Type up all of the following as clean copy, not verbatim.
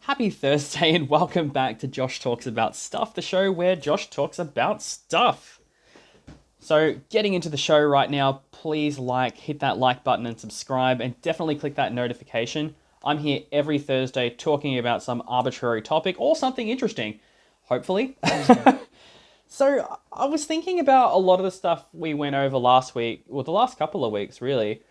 Happy Thursday and welcome back to Josh Talks About Stuff, the show where Josh talks about stuff. So, getting into the show right now, please hit that like button and subscribe, and definitely click that notification. I'm here every Thursday talking about some arbitrary topic or something interesting, hopefully. So, I was thinking about a lot of the stuff we went over last week, or the last couple of weeks, really,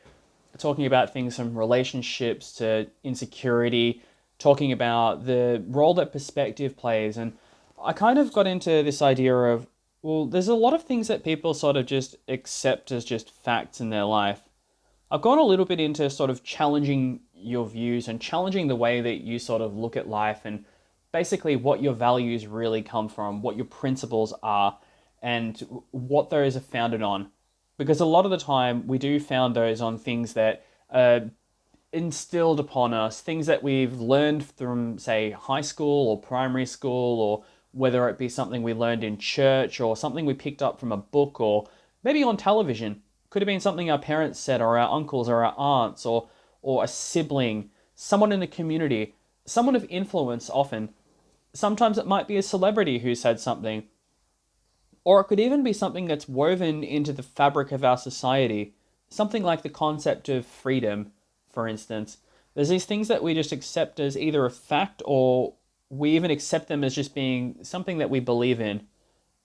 talking about things from relationships to insecurity, talking about the role that perspective plays. And I kind of got into this idea of, well, there's a lot of things that people sort of just accept as just facts in their life. I've gone a little bit into sort of challenging your views and challenging the way that you sort of look at life and basically what your values really come from, what your principles are, and what those are founded on. Because a lot of the time we do found those on things that are instilled upon us, things that we've learned from, say, high school or primary school, or whether it be something we learned in church or something we picked up from a book or maybe on television. Could have been something our parents said or our uncles or our aunts or a sibling, someone in the community, someone of influence often. Sometimes it might be a celebrity who said something. Or it could even be something that's woven into the fabric of our society. Something like the concept of freedom, for instance. There's these things that we just accept as either a fact or we even accept them as just being something that we believe in.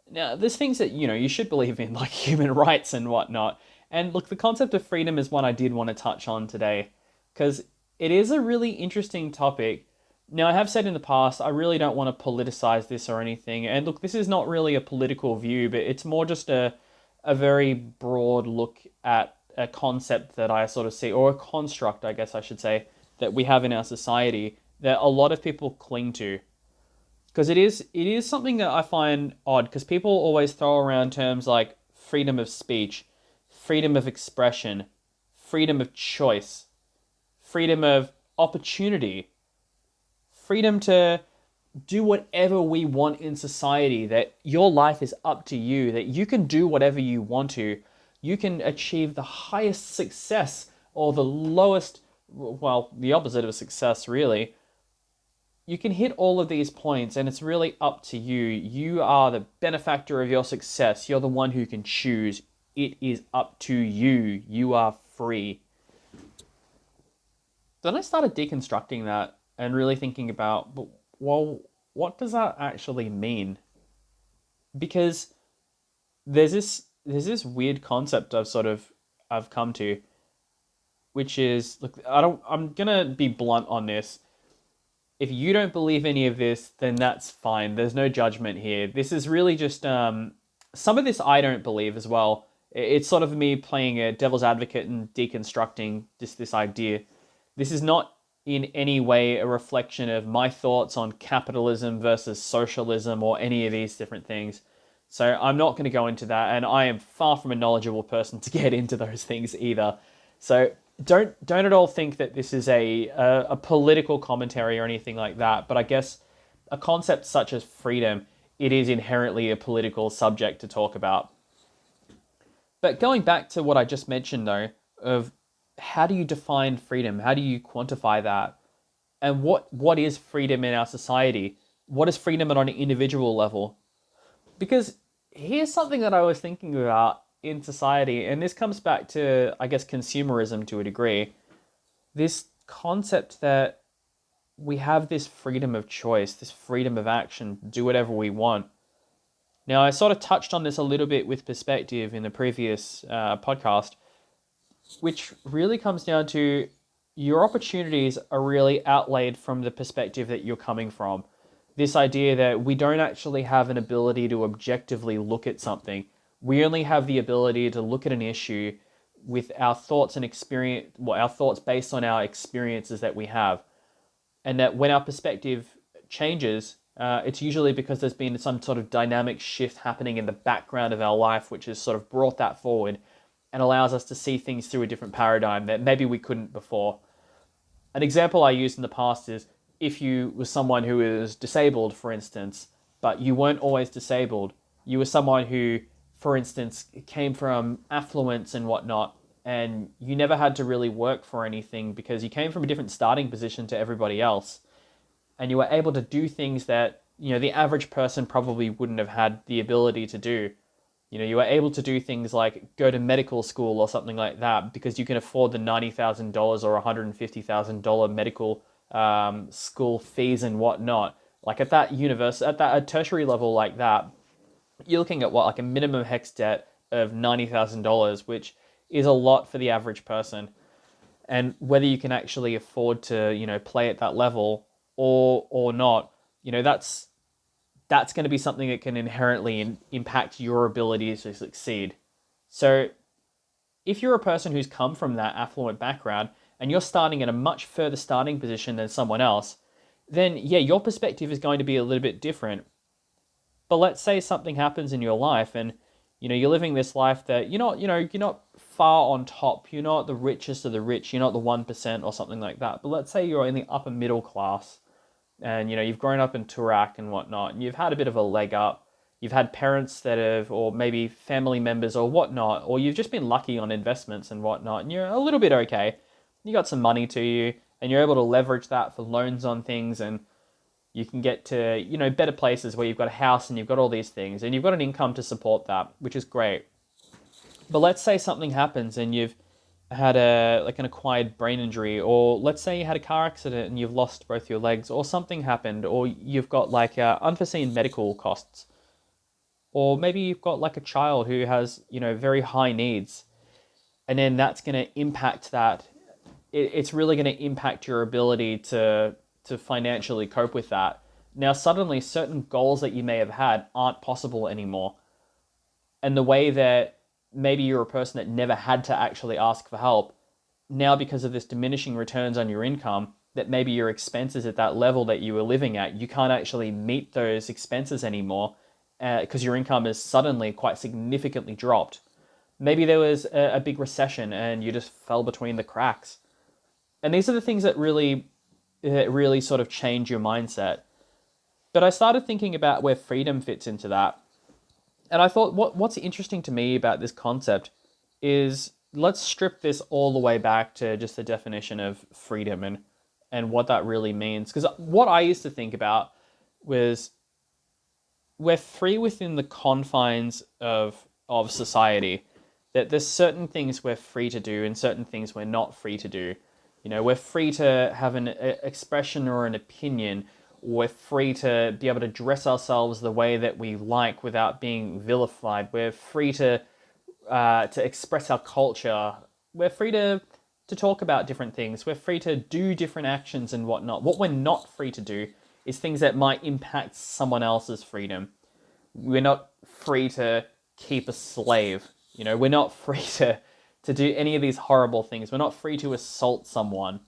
Now, there's things that, you should believe in, like human rights and whatnot. And look, the concept of freedom is one I did want to touch on today, because it is a really interesting topic. Now, I have said in the past, I really don't want to politicize this or anything. And look, this is not really a political view, but it's more just a very broad look at a concept that I sort of see, or a construct, I guess I should say, that we have in our society that a lot of people cling to. Because it is something that I find odd, because people always throw around terms like freedom of speech, freedom of expression, freedom of choice, freedom of opportunity, freedom to do whatever we want in society, that your life is up to you, that you can do whatever you want to. You can achieve the highest success or the lowest, well, the opposite of success, really. You can hit all of these points and it's really up to you. You are the benefactor of your success. You're the one who can choose. It is up to you. You are free. Then I started deconstructing that and really thinking about, well, what does that actually mean? Because there's this weird concept I've come to, which is, look, I'm gonna be blunt on this. If you don't believe any of this, then that's fine. There's no judgment here. This is really just some of this I don't believe as well. It's sort of me playing a devil's advocate and deconstructing this idea. This is not in any way a reflection of my thoughts on capitalism versus socialism or any of these different things. So I'm not going to go into that, and I am far from a knowledgeable person to get into those things either. So don't at all think that this is a political commentary or anything like that. But I guess a concept such as freedom, it is inherently a political subject to talk about. But going back to what I just mentioned, though, of how do you define freedom? How do you quantify that? And what is freedom in our society? What is freedom on an individual level? Because here's something that I was thinking about in society, and this comes back to, I guess, consumerism to a degree. This concept that we have this freedom of choice, this freedom of action, do whatever we want. Now, I sort of touched on this a little bit with perspective in the previous podcast, which really comes down to your opportunities are really outlaid from the perspective that you're coming from. This idea that we don't actually have an ability to objectively look at something. We only have the ability to look at an issue with our thoughts and experience, well, our thoughts based on our experiences that we have. And that when our perspective changes, it's usually because there's been some sort of dynamic shift happening in the background of our life, which has sort of brought that forward and allows us to see things through a different paradigm that maybe we couldn't before. An example I used in the past is if you were someone who is disabled, for instance, but you weren't always disabled. You were someone who, for instance, came from affluence and whatnot, and you never had to really work for anything because you came from a different starting position to everybody else. and you were able to do things that, the average person probably wouldn't have had the ability to do. You were able to do things like go to medical school or something like that because you can afford the $90,000 or $150,000 medical school fees and whatnot. Like at that at that tertiary level like that, you're looking at what, like a minimum hex debt of $90,000, which is a lot for the average person. And whether you can actually afford to, play at that level or not, that's going to be something that can inherently impact your ability to succeed. So if you're a person who's come from that affluent background and you're starting at a much further starting position than someone else, then yeah, your perspective is going to be a little bit different. But let's say something happens in your life and you're living this life that you're not far on top, you're not the richest of the rich, you're not the 1% or something like that. But let's say you're in the upper middle class and you've grown up in Turak and whatnot, and you've had a bit of a leg up. You've had parents that have, or maybe family members or whatnot, or you've just been lucky on investments and whatnot, and you're a little bit okay. You got some money to you, and you're able to leverage that for loans on things, and you can get to, better places where you've got a house and you've got all these things, and you've got an income to support that, which is great. But let's say something happens and you've had an acquired brain injury, or let's say you had a car accident and you've lost both your legs, or something happened, or you've got unforeseen medical costs, or maybe you've got like a child who has very high needs, and then that's going to impact that. It's really going to impact your ability to financially cope with that. Now suddenly certain goals that you may have had aren't possible anymore, and the way that maybe you're a person that never had to actually ask for help, now because of this diminishing returns on your income, that maybe your expenses at that level that you were living at, you can't actually meet those expenses anymore because your income is suddenly quite significantly dropped. Maybe there was a big recession and you just fell between the cracks. And these are the things that really sort of change your mindset. But I started thinking about where freedom fits into that. And I thought, what's interesting to me about this concept is, let's strip this all the way back to just the definition of freedom and what that really means. Because what I used to think about was, we're free within the confines of society. That there's certain things we're free to do and certain things we're not free to do. We're free to have an expression or an opinion. We're free to be able to dress ourselves the way that we like without being vilified. We're free to express our culture. We're free to talk about different things. We're free to do different actions and whatnot. What we're not free to do is things that might impact someone else's freedom. We're not free to keep a slave. We're not free to do any of these horrible things. We're not free to assault someone.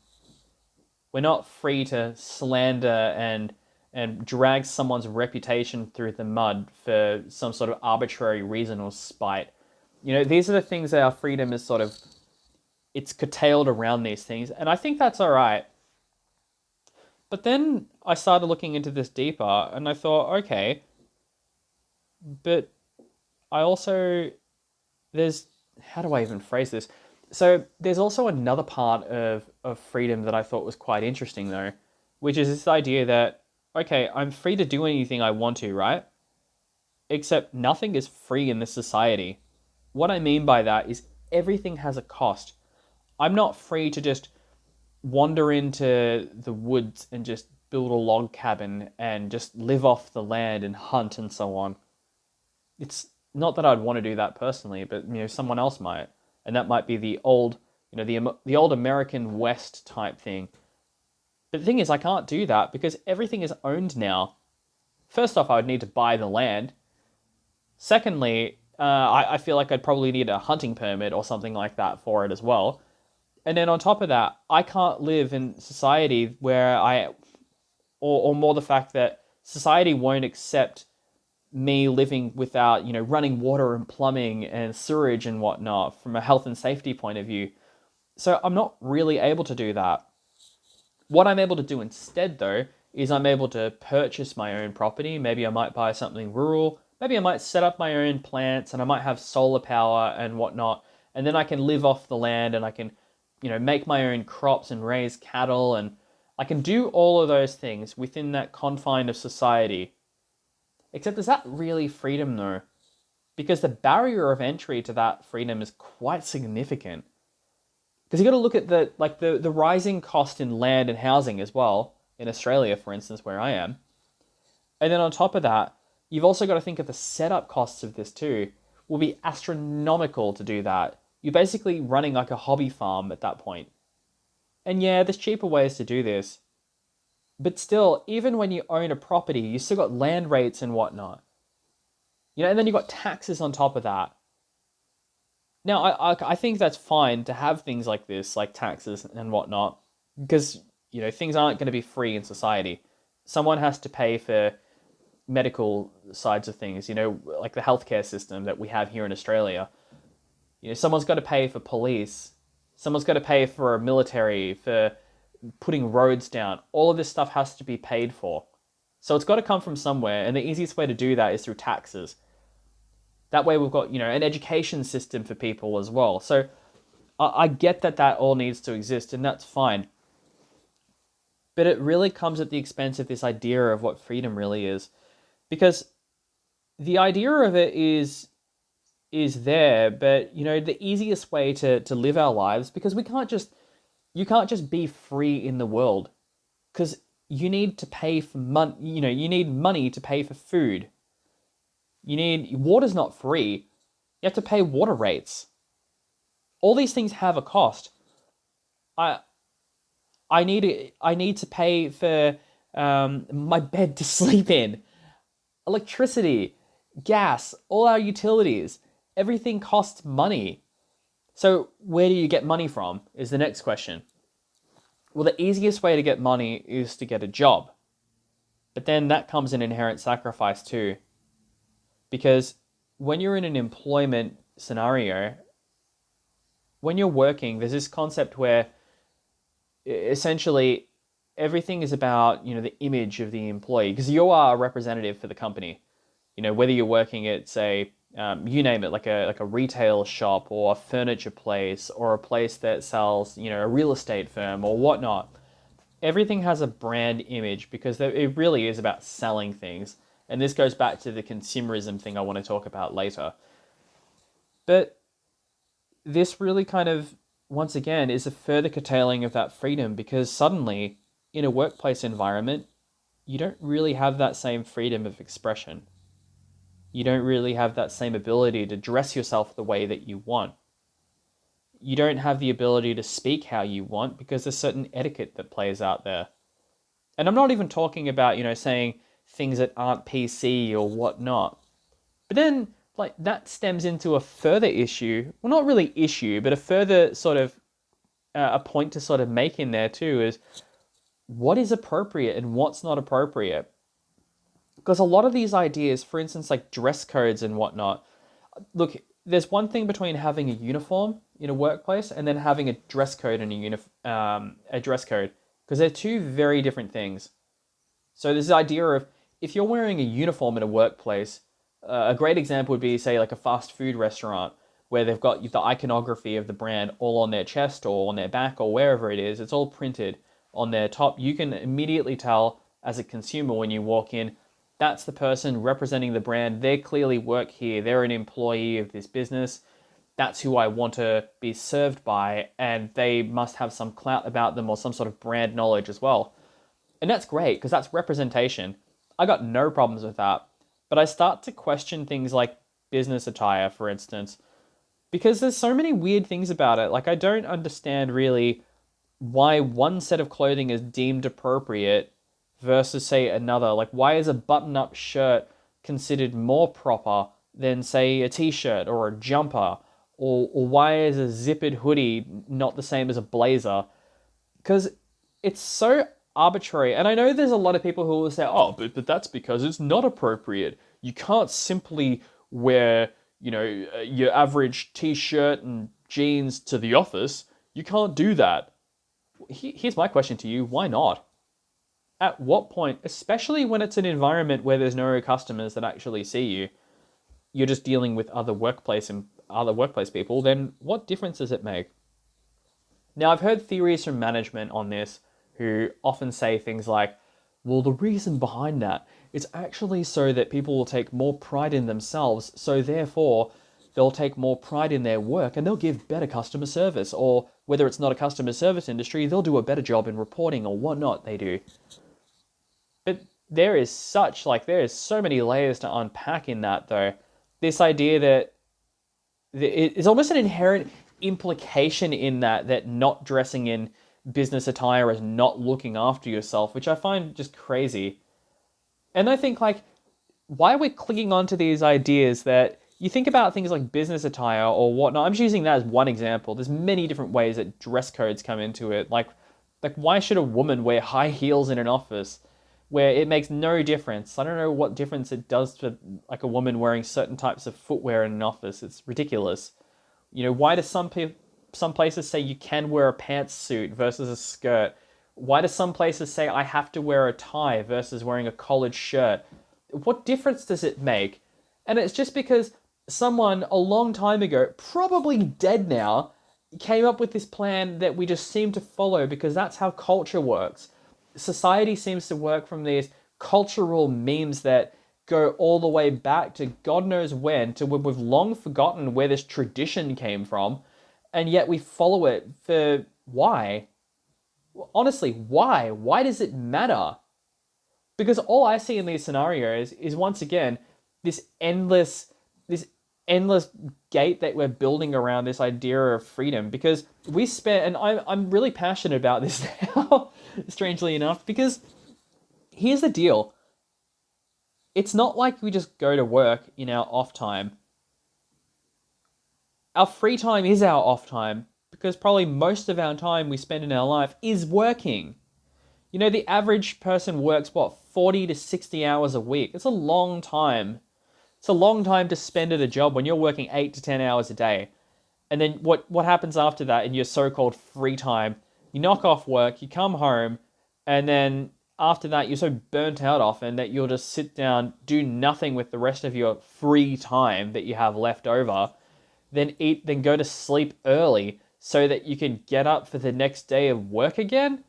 We're not free to slander and drag someone's reputation through the mud for some sort of arbitrary reason or spite. These are the things that our freedom is sort of, it's curtailed around these things. And I think that's all right. But then I started looking into this deeper and I thought, okay, but I also, how do I even phrase this? So there's also another part of freedom that I thought was quite interesting though, which is this idea that, okay, I'm free to do anything I want to, right? Except nothing is free in this society. What I mean by that is everything has a cost. I'm not free to just wander into the woods and just build a log cabin and just live off the land and hunt and so on. It's not that I'd want to do that personally, but someone else might. And that might be the old, the old American West type thing. But the thing is, I can't do that because everything is owned now. First off, I would need to buy the land. Secondly, I feel like I'd probably need a hunting permit or something like that for it as well. And then on top of that, I can't live in society where or more the fact that society won't accept me living without, running water and plumbing and sewerage and whatnot from a health and safety point of view. So I'm not really able to do that. What I'm able to do instead, though, is I'm able to purchase my own property. Maybe I might buy something rural. Maybe I might set up my own plants and I might have solar power and whatnot. And then I can live off the land and I can, make my own crops and raise cattle and I can do all of those things within that confine of society. Except is that really freedom though? Because the barrier of entry to that freedom is quite significant. Because you got to look at the rising cost in land and housing as well, in Australia, for instance, where I am. And then on top of that, you've also got to think of the setup costs of this too. Will be astronomical to do that. You're basically running like a hobby farm at that point. And yeah, there's cheaper ways to do this. But still, even when you own a property, you still got land rates and whatnot. And then you've got taxes on top of that. Now, I think that's fine to have things like this, like taxes and whatnot, because, things aren't going to be free in society. Someone has to pay for medical sides of things, like the healthcare system that we have here in Australia. Someone's got to pay for police. Someone's got to pay for a military, for putting roads down. All of this stuff has to be paid for. So it's got to come from somewhere, and the easiest way to do that is through taxes. That way we've got, an education system for people as well. So I get that all needs to exist, and that's fine. But it really comes at the expense of this idea of what freedom really is. Because the idea of it is there, but, the easiest way to live our lives, because you can't just be free in the world. Because you need to pay for money, you need money to pay for food. Water's not free. You have to pay water rates. All these things have a cost. I need to pay for my bed to sleep in, electricity, gas, all our utilities. Everything costs money. So where do you get money from is the next question. Well, the easiest way to get money is to get a job. But then that comes an inherent sacrifice too. Because when you're in an employment scenario, when you're working, there's this concept where essentially everything is about, the image of the employee, because you are a representative for the company. Whether you're working at, say, you name it, like a retail shop or a furniture place or a place that sells, a real estate firm or whatnot. Everything has a brand image because it really is about selling things. And this goes back to the consumerism thing I want to talk about later. But this really kind of, once again, is a further curtailing of that freedom, because suddenly, in a workplace environment, you don't really have that same freedom of expression. You don't really have that same ability to dress yourself the way that you want. You don't have the ability to speak how you want because there's certain etiquette that plays out there. And I'm not even talking about, saying things that aren't PC or whatnot. But then, that stems into a further issue. Well, not really issue, but a further sort of a point to sort of make in there too is what is appropriate and what's not appropriate. Because a lot of these ideas, for instance, like dress codes and whatnot, look, there's one thing between having a uniform in a workplace and then having a dress code and a dress code, because they're two very different things. So there's this idea of, if you're wearing a uniform in a workplace, a great example would be, say, like a fast food restaurant where they've got the iconography of the brand all on their chest or on their back or wherever it is. It's all printed on their top. You can immediately tell as a consumer when you walk in, that's the person representing the brand. They clearly work here. They're an employee of this business. That's who I want to be served by, and they must have some clout about them or some sort of brand knowledge as well. And that's great because that's representation. I got no problems with that. But I start to question things like business attire, for instance, because there's so many weird things about it. I don't understand really why one set of clothing is deemed appropriate versus, say, another. Why is a button-up shirt considered more proper than, say, a t-shirt or a jumper? Or why is a zippered hoodie not the same as a blazer? Because it's so arbitrary. And I know there's a lot of people who will say, oh, but that's because it's not appropriate. You can't simply wear, your average t-shirt and jeans to the office. You can't do that. Here's my question to you. Why not? At what point, especially when it's an environment where there's no customers that actually see you, you're just dealing with other workplace people, then what difference does it make? Now, I've heard theories from management on this who often say things like, well, the reason behind that is actually so that people will take more pride in themselves, so therefore they'll take more pride in their work and they'll give better customer service, or whether it's not a customer service industry, they'll do a better job in reporting or whatnot they do. But there is so many layers to unpack in that, though. This idea that it's almost an inherent implication in that not dressing in business attire is not looking after yourself, which I find just crazy. And I think, like, why we're clinging on to these ideas that you think about things like business attire or whatnot. I'm just using that as one example. There's many different ways that dress codes come into it. Like why should a woman wear high heels in an office where it makes no difference? I don't know what difference it does for like a woman wearing certain types of footwear in an office. It's ridiculous. You know, why do some places say you can wear a pantsuit versus a skirt? Why do some places say I have to wear a tie versus wearing a collared shirt? What difference does it make? And it's just because someone a long time ago, probably dead now, came up with this plan that we just seem to follow because that's how culture works. Society seems to work from these cultural memes that go all the way back to God knows when, to when we've long forgotten where this tradition came from, and yet we follow it for why? Honestly, why? Why does it matter? Because all I see in these scenarios is, once again, this endless gate that we're building around this idea of freedom. Because we spent, and I'm really passionate about this now, strangely enough, because here's the deal. It's not like we just go to work in our off time. Our free time is our off time, because probably most of our time we spend in our life is working. You know, the average person works, 40 to 60 hours a week. It's a long time. It's a long time to spend at a job when you're working 8 to 10 hours a day. And then what happens after that in your so-called free time? You knock off work, you come home, and then after that you're so burnt out often that you'll just sit down, do nothing with the rest of your free time that you have left over, then eat, then go to sleep early so that you can get up for the next day of work again?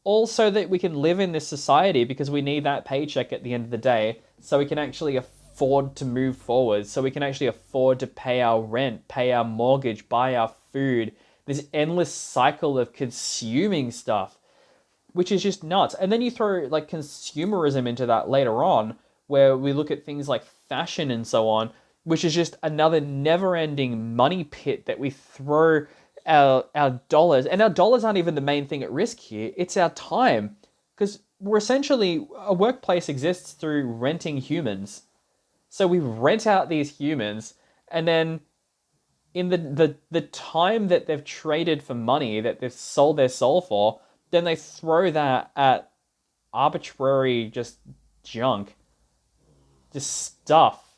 All so that we can live in this society, because we need that paycheck at the end of the day so we can actually afford to move forward, so we can actually afford to pay our rent, pay our mortgage, buy our food. This endless cycle of consuming stuff, which is just nuts. And then you throw like consumerism into that later on, where we look at things like fashion and so on, which is just another never-ending money pit that we throw our dollars. And our dollars aren't even the main thing at risk here. It's our time. Because we're essentially, a workplace exists through renting humans. So we rent out these humans, and then in the time that they've traded for money, that they've sold their soul for, then they throw that at arbitrary just junk. Just stuff.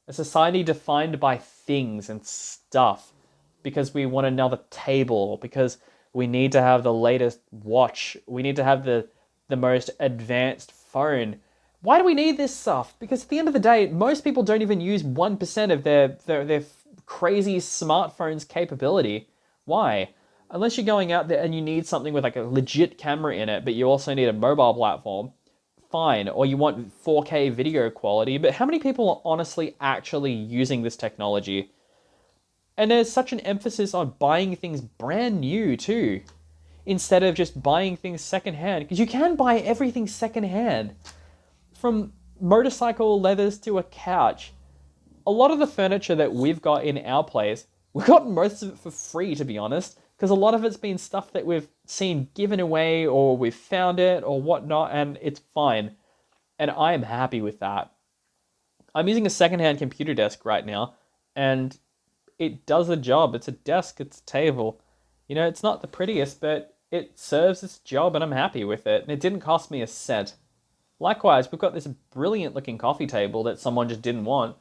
A society defined by things and stuff. Because we want another table, because we need to have the latest watch, we need to have the most advanced phone. Why do we need this stuff? Because at the end of the day, most people don't even use 1% of their crazy smartphone's capability. Why? Unless you're going out there and you need something with like a legit camera in it, but you also need a mobile platform, fine. Or you want 4K video quality, but how many people are honestly actually using this technology? And there's such an emphasis on buying things brand new too, instead of just buying things secondhand, because you can buy everything secondhand. From motorcycle leathers to a couch. A lot of the furniture that we've got in our place, we've got most of it for free, to be honest, because a lot of it's been stuff that we've seen given away, or we've found it or whatnot, and it's fine. And I am happy with that. I'm using a secondhand computer desk right now, and it does the job. It's a desk, it's a table. You know, it's not the prettiest, but it serves its job and I'm happy with it. And it didn't cost me a cent. Likewise, we've got this brilliant looking coffee table that someone just didn't want.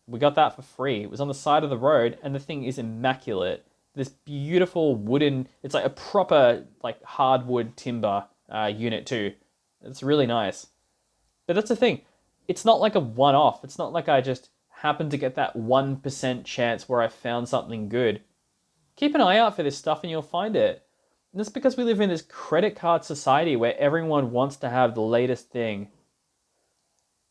We got that for free. It was on the side of the road and the thing is immaculate. This beautiful wooden, it's like a proper like hardwood timber unit too. It's really nice. But that's the thing. It's not like a one-off. It's not like I just happened to get that 1% chance where I found something good. Keep an eye out for this stuff and you'll find it. And that's because we live in this credit card society where everyone wants to have the latest thing.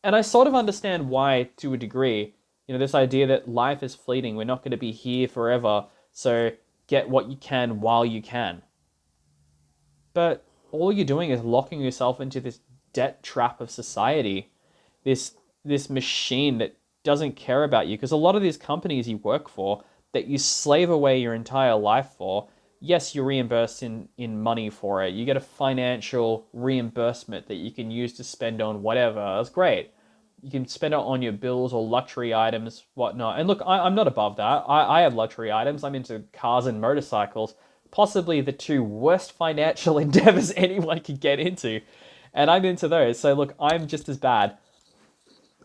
And I sort of understand why to a degree. This idea that life is fleeting, we're not going to be here forever, so get what you can while you can. But all you're doing is locking yourself into this debt trap of society, this this machine that doesn't care about you. Because a lot of these companies you work for, that you slave away your entire life for, yes, you're reimbursed in money for it. You get a financial reimbursement that you can use to spend on whatever. That's great. You can spend it on your bills or luxury items, whatnot. And look, I'm not above that. I have luxury items. I'm into cars and motorcycles, possibly the two worst financial endeavors anyone could get into. And I'm into those. So look, I'm just as bad.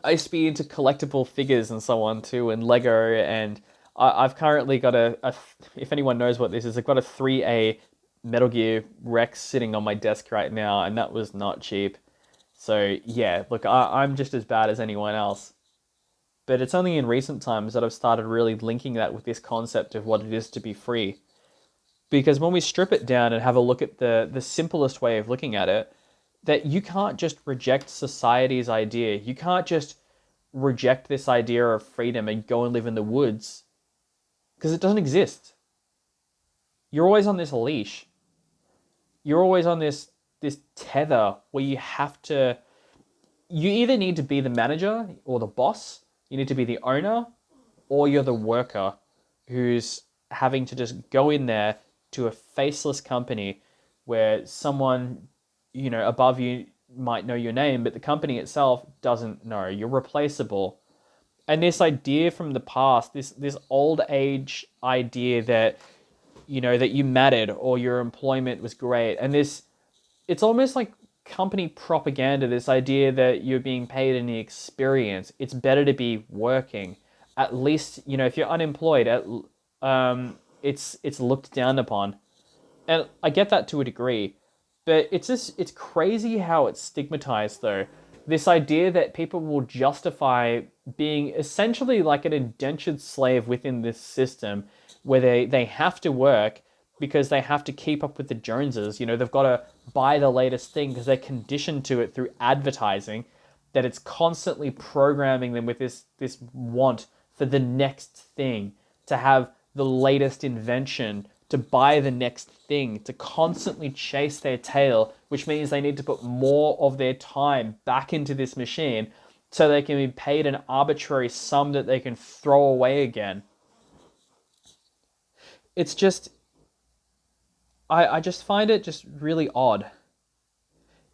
I used to be into collectible figures and so on too, and Lego, and I've currently got if anyone knows what this is, I've got a 3A Metal Gear Rex sitting on my desk right now, and that was not cheap. So yeah, look, I'm just as bad as anyone else. But it's only in recent times that I've started really linking that with this concept of what it is to be free. Because when we strip it down and have a look at the simplest way of looking at it, that you can't just reject society's idea. You can't just reject this idea of freedom and go and live in the woods, because it doesn't exist. You're always on this leash. You're always on this tether where you either need to be the manager or the boss, you need to be the owner, or you're the worker who's having to just go in there to a faceless company where someone, above you might know your name, but the company itself doesn't know. You're replaceable. And this idea from the past, this old age idea that, that you mattered or your employment was great. And it's almost like company propaganda, this idea that you're being paid in the experience. It's better to be working. At least, if you're unemployed, it's looked down upon. And I get that to a degree, but it's crazy how it's stigmatized though. This idea that people will justify being essentially like an indentured slave within this system where they have to work because they have to keep up with the Joneses. They've got to buy the latest thing because they're conditioned to it through advertising, that it's constantly programming them with this want for the next thing, to have the latest invention, to buy the next thing, to constantly chase their tail, which means they need to put more of their time back into this machine so they can be paid an arbitrary sum that they can throw away again. It's just, I just find it just really odd.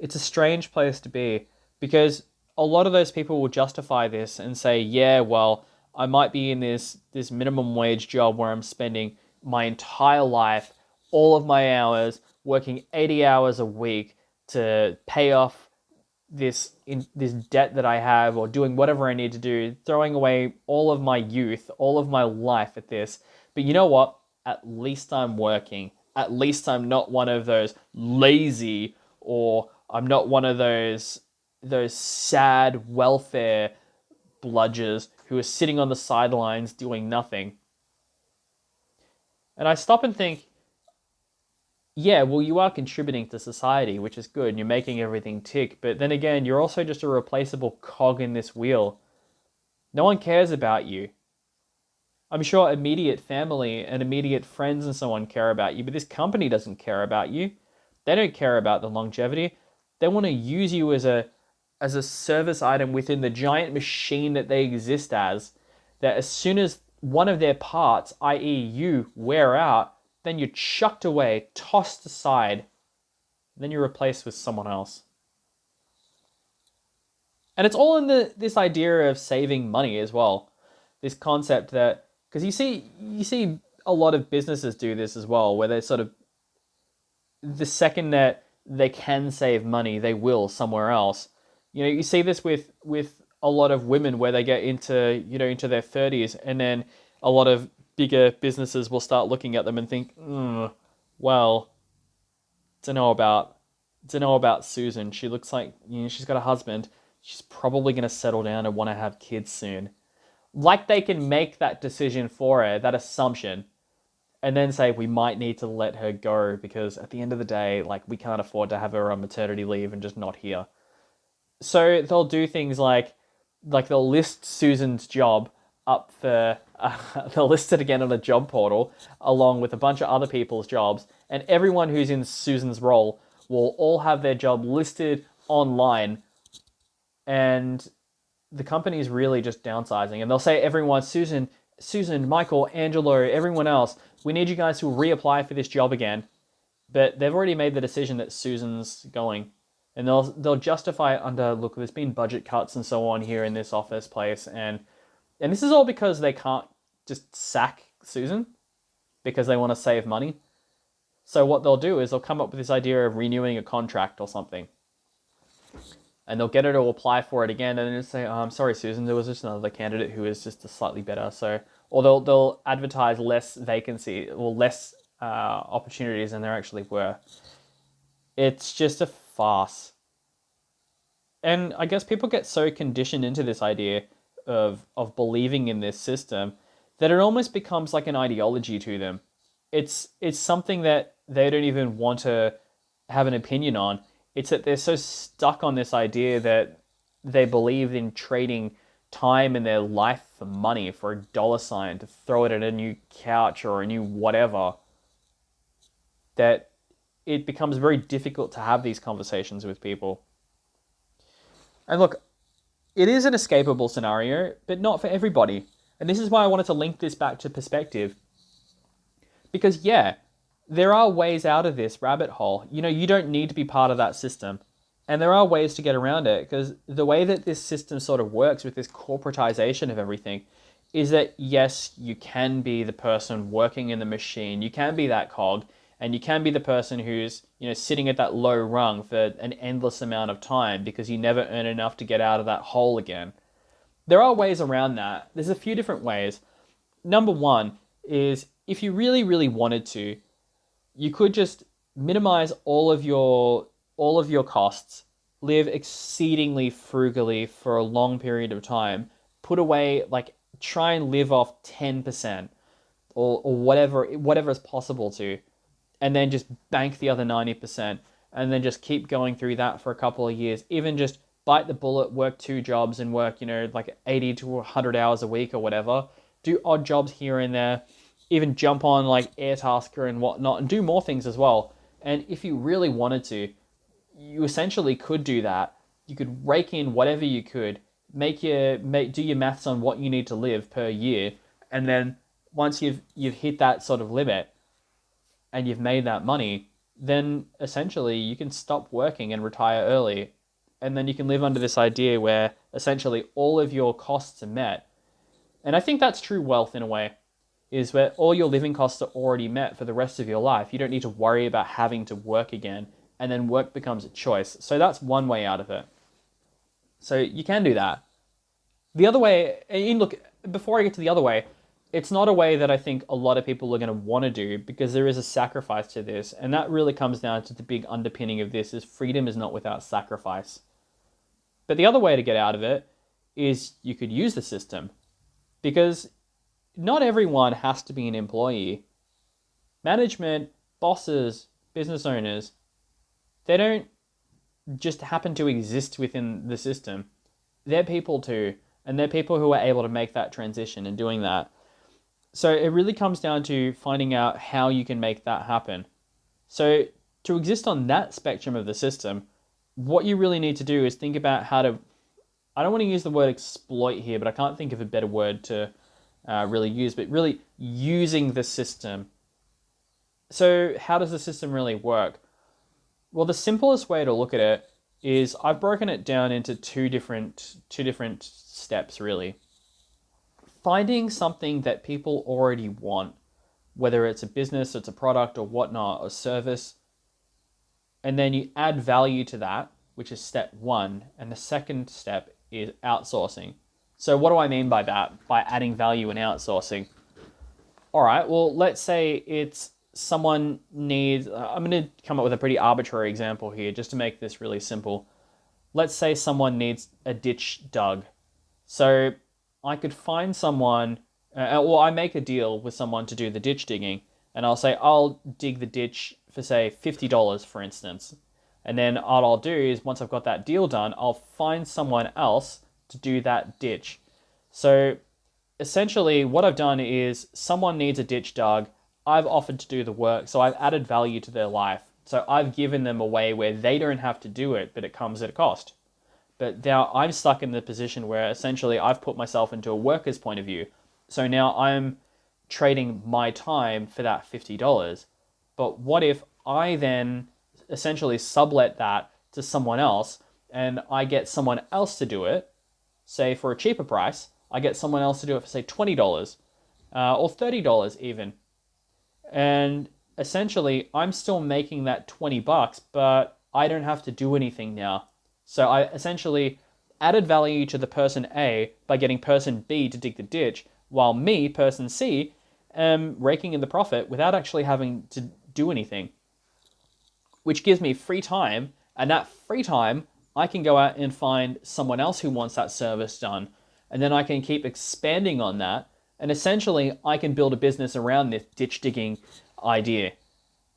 It's a strange place to be, because a lot of those people will justify this and say, yeah, well, I might be in this minimum wage job where I'm spending my entire life, all of my hours, working 80 hours a week to pay off this debt that I have, or doing whatever I need to do, throwing away all of my youth, all of my life at this. But you know what? At least I'm working. At least I'm not one of those lazy, or I'm not one of those sad welfare bludgers who are sitting on the sidelines doing nothing. And I stop and think, yeah, well, you are contributing to society, which is good, and you're making everything tick. But then again, you're also just a replaceable cog in this wheel. No one cares about you. I'm sure immediate family and immediate friends and so on care about you, but this company doesn't care about you. They don't care about the longevity. They want to use you as a service item within the giant machine that they exist as, that as soon as one of their parts, i.e. you, wear out, then you're chucked away, tossed aside, then you're replaced with someone else. And it's all in this idea of saving money as well. This concept that, because you see a lot of businesses do this as well, where they sort of, the second that they can save money, they will somewhere else. You see this with a lot of women where they get into into their 30s, and then a lot of bigger businesses will start looking at them and think, well, don't know about Susan. She looks like she's got a husband. She's probably going to settle down and want to have kids soon. Like they can make that decision for her, that assumption. and then say we might need to let her go because at the end of the day, like, we can't afford to have her on maternity leave and just not here. So they'll do things like they'll list Susan's job up for they'll list it again on a job portal along with a bunch of other people's jobs, and everyone who's in Susan's role will all have their job listed online, and the company is really just downsizing. And they'll say everyone, Susan, Michael, Angelo, everyone else, we need you guys to reapply for this job again. But they've already made the decision that Susan's going. And they'll justify it under, look, there's been budget cuts and so on here in this office place, and this is all because they can't just sack Susan because they want to save money. So what they'll do is they'll come up with this idea of renewing a contract or something. And they'll get her to apply for it again, and then just say, oh, I'm sorry, Susan, there was just another candidate who is just a slightly better. So, or they'll advertise less vacancy or less opportunities than there actually were. It's just a farce. And I guess people get so conditioned into this idea of believing in this system that it almost becomes like an ideology to them. It's something that they don't even want to have an opinion on. It's that they're so stuck on this idea that they believe in trading time in their life for money, for a dollar sign, to throw it at a new couch or a new whatever, that it becomes very difficult to have these conversations with people. And look, it is an escapable scenario, but not for everybody. And this is why I wanted to link this back to perspective. Because yeah, there are ways out of this rabbit hole. You know, you don't need to be part of that system. And there are ways to get around it, because the way that this system sort of works with this corporatization of everything is that, yes, you can be the person working in the machine. You can be that cog, and you can be the person who's, you know, sitting at that low rung for an endless amount of time because you never earn enough to get out of that hole again. There are ways around that. There's a few different ways. Number one is, if you really, really wanted to, you could just minimize all of your costs, live exceedingly frugally for a long period of time, put away, like, try and live off 10% or whatever is possible to, and then just bank the other 90%, and then just keep going through that for a couple of years. Even just bite the bullet, work 2 jobs and work, you know, like 80 to 100 hours a week or whatever. Do odd jobs here and there. Even jump on like Airtasker and whatnot, and do more things as well. And if you really wanted to, you essentially could do that. You could rake in whatever you could, do your maths on what you need to live per year, and then once you've hit that sort of limit and you've made that money, then essentially you can stop working and retire early, and then you can live under this idea where essentially all of your costs are met. And I think that's true wealth in a way, is where all your living costs are already met for the rest of your life. You don't need to worry about having to work again, and then work becomes a choice. So that's one way out of it. So you can do that. The other way, and look, before I get to the other way, it's not a way that I think a lot of people are going to want to do, because there is a sacrifice to this, and that really comes down to the big underpinning of this, is freedom is not without sacrifice. But the other way to get out of it is you could use the system, because not everyone has to be an employee. Management, bosses, business owners, they don't just happen to exist within the system. They're people too, and they're people who are able to make that transition and doing that. So it really comes down to finding out how you can make that happen. So to exist on that spectrum of the system, what you really need to do is think about how to, I don't want to use the word exploit here, but I can't think of a better word to really use, but really using the system. So how does the system really work? Well, the simplest way to look at it is, I've broken it down into two different steps, really. Finding something that people already want, whether it's a business, it's a product or whatnot, or service, and then you add value to that, which is step one. And the second step is outsourcing. So what do I mean by that? By adding value and outsourcing? All right, well, let's say it's someone needs, I'm going to come up with a pretty arbitrary example here just to make this really simple. Let's say someone needs a ditch dug. So I could find someone, or I make a deal with someone to do the ditch digging, and I'll say I'll dig the ditch for say $50, for instance. And then all I'll do is once I've got that deal done, I'll find someone else to do that ditch. So essentially what I've done is someone needs a ditch dug. I've offered to do the work, so I've added value to their life. So I've given them a way where they don't have to do it, but it comes at a cost. But now I'm stuck in the position where essentially I've put myself into a worker's point of view. So now I'm trading my time for that $50. But what if I then essentially sublet that to someone else and I get someone else to do it, say for a cheaper price, I get someone else to do it for say $20 or $30 even. And essentially I'm still making that $20, but I don't have to do anything now. So I essentially added value to the person A by getting person B to dig the ditch, while me, person C, am raking in the profit without actually having to do anything. Which gives me free time, and that free time, I can go out and find someone else who wants that service done, and then I can keep expanding on that, and essentially I can build a business around this ditch digging idea.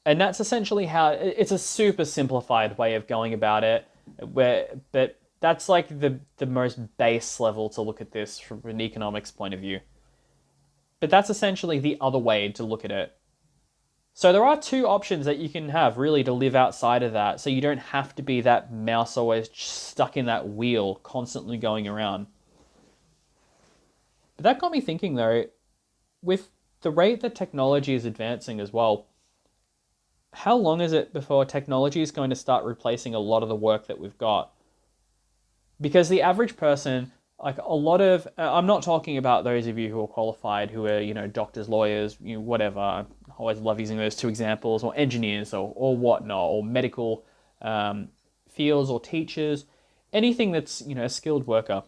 And that's essentially how, it's a super simplified way of going about it, but that's like the most base level to look at this from an economics point of view. But that's essentially the other way to look at it. So there are two options that you can have really to live outside of that, so you don't have to be that mouse always stuck in that wheel, constantly going around. But that got me thinking though, with the rate that technology is advancing as well, how long is it before technology is going to start replacing a lot of the work that we've got? Because the average person, like a lot of, I'm not talking about those of you who are qualified, who are, doctors, lawyers, whatever. I always love using those two examples, or engineers or whatnot, or medical fields or teachers, anything that's, a skilled worker.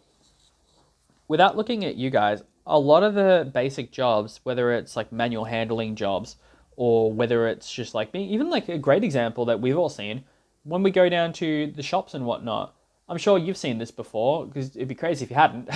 Without looking at you guys, a lot of the basic jobs, whether it's like manual handling jobs, or whether it's just like being, even like a great example that we've all seen, when we go down to the shops and whatnot, I'm sure you've seen this before, because it'd be crazy if you hadn't,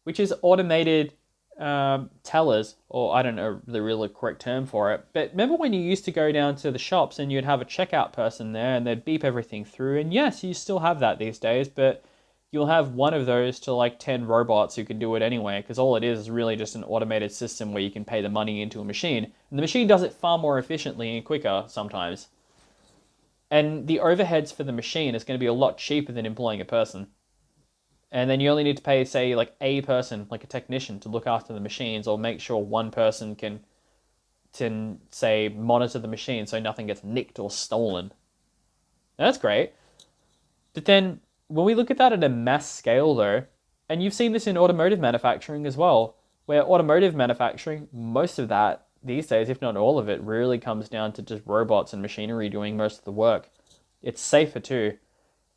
which is automated tellers, or I don't know the real correct term for it, but remember when you used to go down to the shops and you'd have a checkout person there and they'd beep everything through, and yes, you still have that these days, but you'll have one of those to like 10 robots who can do it anyway, because all it is really just an automated system where you can pay the money into a machine, and the machine does it far more efficiently and quicker sometimes. And the overheads for the machine is going to be a lot cheaper than employing a person. And then you only need to pay, say, like a person, like a technician, to look after the machines, or make sure one person can say, monitor the machine so nothing gets nicked or stolen. Now, that's great. But then when we look at that at a mass scale, though, and you've seen this in automotive manufacturing as well, where automotive manufacturing, most of that these days, if not all of it, really comes down to just robots and machinery doing most of the work. It's safer too,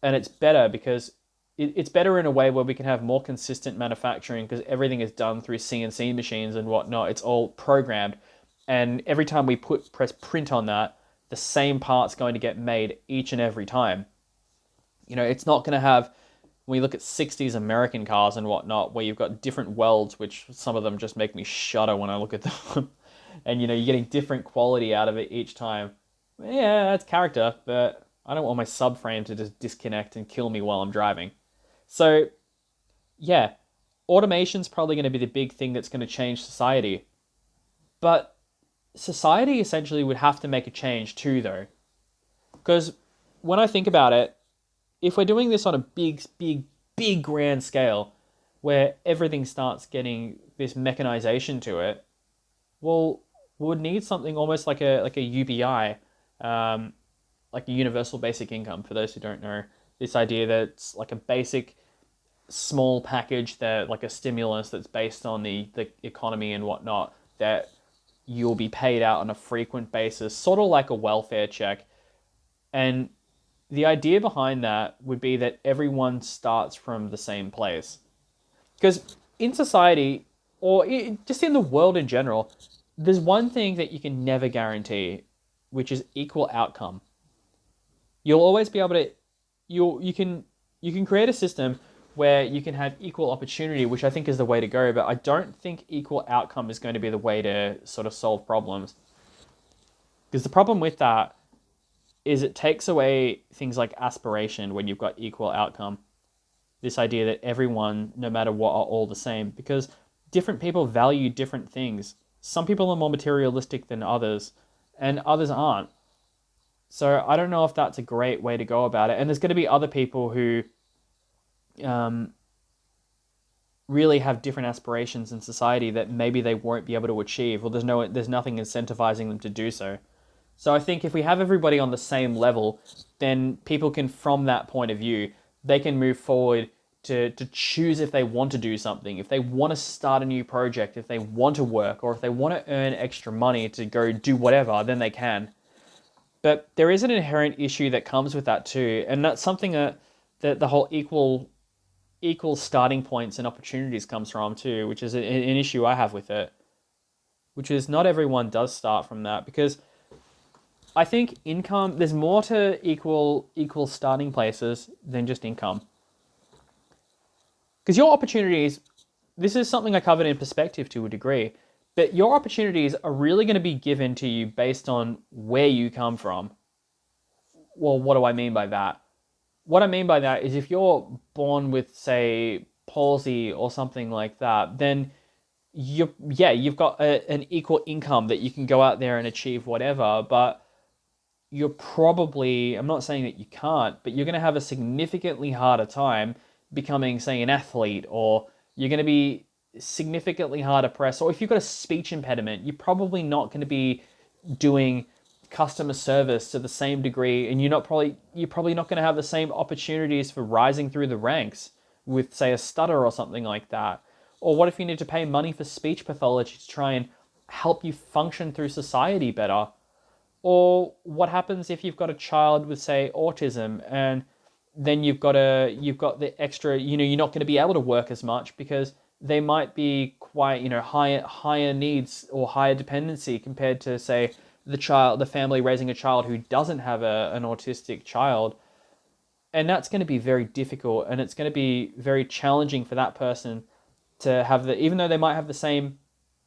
and it's better because it's better in a way where we can have more consistent manufacturing, because everything is done through CNC machines and whatnot. It's all programmed, and every time we press print on that, the same part's going to get made each and every time. It's not going to have, when we look at 60s American cars and whatnot, where you've got different welds, which some of them just make me shudder when I look at them. And, you're getting different quality out of it each time. Yeah, that's character, but I don't want my subframe to just disconnect and kill me while I'm driving. So, yeah, automation's probably going to be the big thing that's going to change society. But society essentially would have to make a change too, though. Because when I think about it, if we're doing this on a big grand scale, where everything starts getting this mechanization to it, well, we would need something almost like a UBI, like a universal basic income. For those who don't know, this idea that it's like a basic small package, that like a stimulus that's based on the economy and whatnot, that you'll be paid out on a frequent basis, sort of like a welfare check. And the idea behind that would be that everyone starts from the same place. Because in society, or just in the world in general, there's one thing that you can never guarantee, which is equal outcome. You'll always be able to, you can create a system where you can have equal opportunity, which I think is the way to go, but I don't think equal outcome is going to be the way to sort of solve problems. Because the problem with that is it takes away things like aspiration when you've got equal outcome. This idea that everyone, no matter what, are all the same, because different people value different things. Some people are more materialistic than others, and others aren't. So I don't know if that's a great way to go about it. And there's going to be other people who um, really have different aspirations in society that maybe they won't be able to achieve, or there's nothing incentivizing them to do so. So I think if we have everybody on the same level, then people can, from that point of view, they can move forward to choose if they want to do something, if they want to start a new project, if they want to work, or if they want to earn extra money to go do whatever, then they can. But there is an inherent issue that comes with that too, and that's something that the whole equal starting points and opportunities comes from too, which is an issue I have with it, which is not everyone does start from that, because I think income, there's more to equal starting places than just income. Because your opportunities, this is something I covered in perspective to a degree, but your opportunities are really going to be given to you based on where you come from. Well, what do I mean by that? What I mean by that is if you're born with, say, palsy or something like that, then you've got an equal income that you can go out there and achieve whatever, but you're probably, I'm not saying that you can't, but you're going to have a significantly harder time becoming, say, an athlete, or you're going to be significantly harder pressed, or if you've got a speech impediment, you're probably not going to be doing customer service to the same degree, and you're probably not going to have the same opportunities for rising through the ranks with, say, a stutter or something like that. Or what if you need to pay money for speech pathology to try and help you function through society better? Or what happens if you've got a child with, say, autism, and then you've got the extra, you're not going to be able to work as much because they might be quite, higher needs or higher dependency compared to, say, the family raising a child who doesn't have an autistic child. And that's going to be very difficult, and it's going to be very challenging for that person to have even though they might have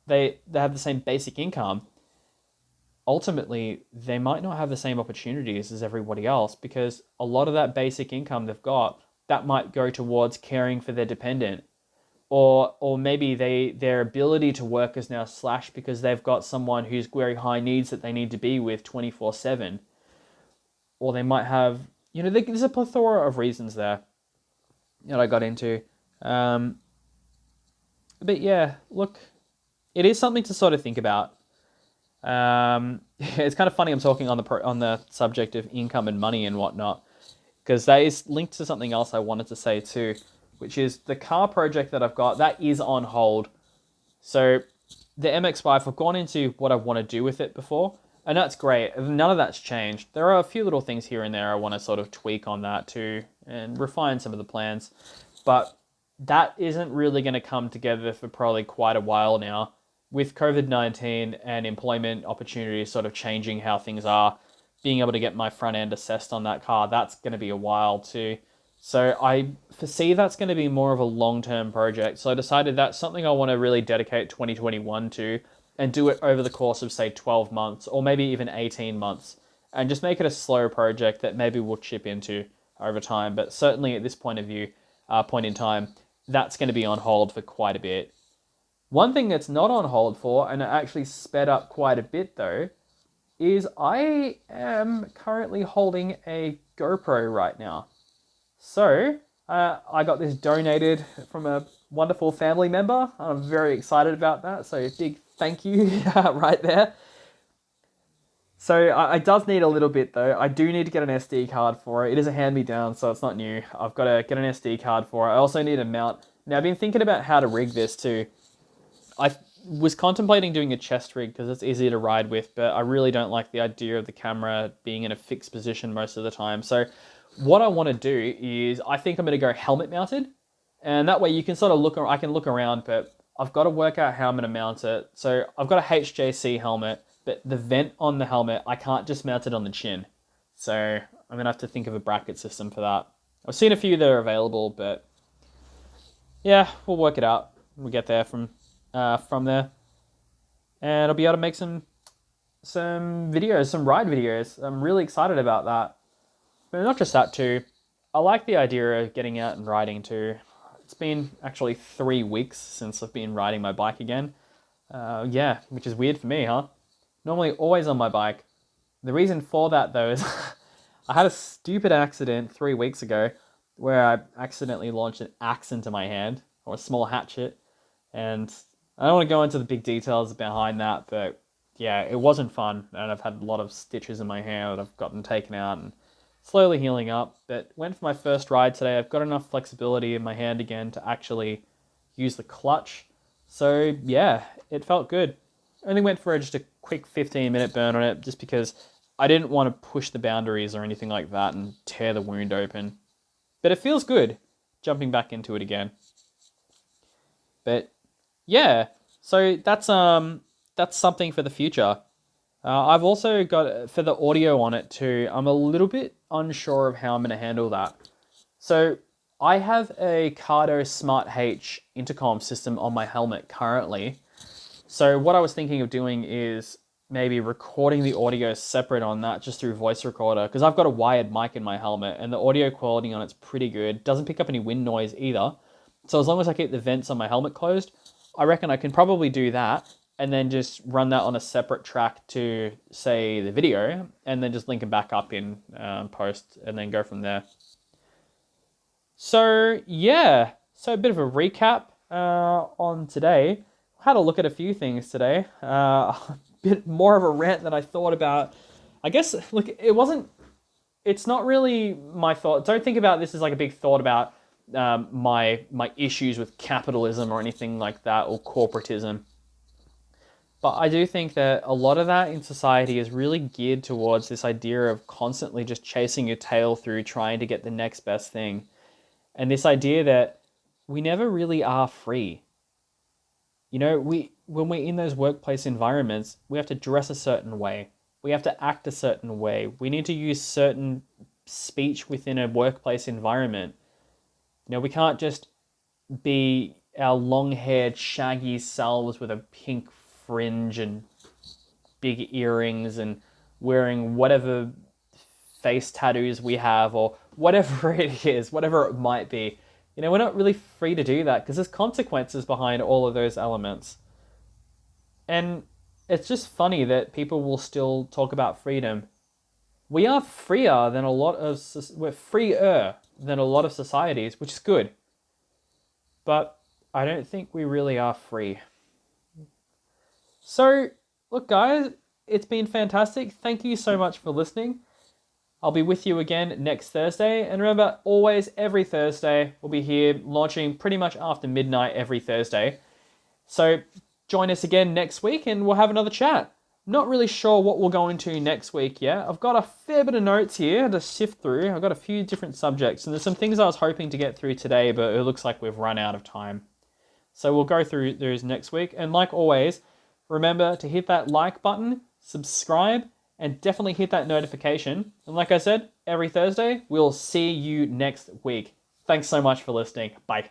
they have the same basic income, ultimately they might not have the same opportunities as everybody else, because a lot of that basic income they've got, that might go towards caring for their dependent, or maybe their ability to work is now slashed because they've got someone who's very high needs that they need to be with 24/7, or they might have, there's a plethora of reasons there that I got into. But yeah, look, it is something to sort of think about. It's kind of funny I'm talking on the subject of income and money and whatnot, because that is linked to something else I wanted to say too, which is the car project that I've got, that is on hold. So the MX-5, I've gone into what I want to do with it before, and that's great. None of that's changed. There are a few little things here and there I want to sort of tweak on that too, and refine some of the plans, but that isn't really going to come together for probably quite a while now. With COVID-19 and employment opportunities sort of changing how things are, being able to get my front end assessed on that car, that's going to be a while too. So I foresee that's going to be more of a long-term project. So I decided that's something I want to really dedicate 2021 to, and do it over the course of, say, 12 months or maybe even 18 months, and just make it a slow project that maybe we'll chip into over time. But certainly at this point in time, that's going to be on hold for quite a bit. One thing that's not on hold for, and it actually sped up quite a bit though, is I am currently holding a GoPro right now. So, I got this donated from a wonderful family member. I'm very excited about that, so big thank you right there. So, it does need a little bit though. I do need to get an SD card for it. It is a hand-me-down, so it's not new. I've got to get an SD card for it. I also need a mount. Now, I've been thinking about how to rig this too. I was contemplating doing a chest rig because it's easier to ride with, but I really don't like the idea of the camera being in a fixed position most of the time. So what I want to do is, I think I'm going to go helmet mounted, and that way you can sort of I can look around, but I've got to work out how I'm going to mount it. So I've got a HJC helmet, but the vent on the helmet, I can't just mount it on the chin. So I'm going to have to think of a bracket system for that. I've seen a few that are available, but yeah, we'll work it out. We'll get there from there, and I'll be able to make some videos, some ride videos. I'm really excited about that. But not just that too. I like the idea of getting out and riding too. It's been actually 3 weeks since I've been riding my bike again. Yeah, which is weird for me, huh? Normally always on my bike. The reason for that though is I had a stupid accident 3 weeks ago where I accidentally launched an axe into my hand, or a small hatchet, and I don't want to go into the big details behind that, but yeah, it wasn't fun, and I've had a lot of stitches in my hair that I've gotten taken out and slowly healing up. But went for my first ride today. I've got enough flexibility in my hand again to actually use the clutch. So yeah, it felt good. Only went for just a quick 15-minute burn on it just because I didn't want to push the boundaries or anything like that and tear the wound open. But it feels good jumping back into it again. But yeah, so that's something for the future. I've also got for the audio on it too. I'm a little bit unsure of how I'm going to handle that. So I have a Cardo Smart H intercom system on my helmet currently. So what I was thinking of doing is maybe recording the audio separate on that just through voice recorder, because I've got a wired mic in my helmet and the audio quality on it's pretty good. Doesn't pick up any wind noise either. So as long as I keep the vents on my helmet closed, I reckon I can probably do that and then just run that on a separate track to, say, the video, and then just link it back up in post and then go from there. So yeah, so a bit of a recap on today. Had a look at a few things today. A bit more of a rant than I thought about. I guess, look, it's not really my thought. Don't think about this as like a big thought about my issues with capitalism or anything like that, or corporatism. But I do think that a lot of that in society is really geared towards this idea of constantly just chasing your tail through trying to get the next best thing. And this idea that we never really are free. You know, when we're in those workplace environments, we have to dress a certain way. We have to act a certain way. We need to use certain speech within a workplace environment. You know, we can't just be our long-haired, shaggy selves with a pink fringe and big earrings and wearing whatever face tattoos we have or whatever it is, whatever it might be. You know, we're not really free to do that because there's consequences behind all of those elements. And it's just funny that people will still talk about freedom. We are freer than we're freer than a lot of societies, which is good. But I don't think we really are free. So, look, guys, it's been fantastic. Thank you so much for listening. I'll be with you again next Thursday. And remember, always, every Thursday, we'll be here launching pretty much after midnight every Thursday. So join us again next week and we'll have another chat. Not really sure what we'll go into next week yet. I've got a fair bit of notes here to sift through. I've got a few different subjects and there's some things I was hoping to get through today, but it looks like we've run out of time. So we'll go through those next week. And like always, remember to hit that like button, subscribe, and definitely hit that notification. And like I said, every Thursday, we'll see you next week. Thanks so much for listening. Bye.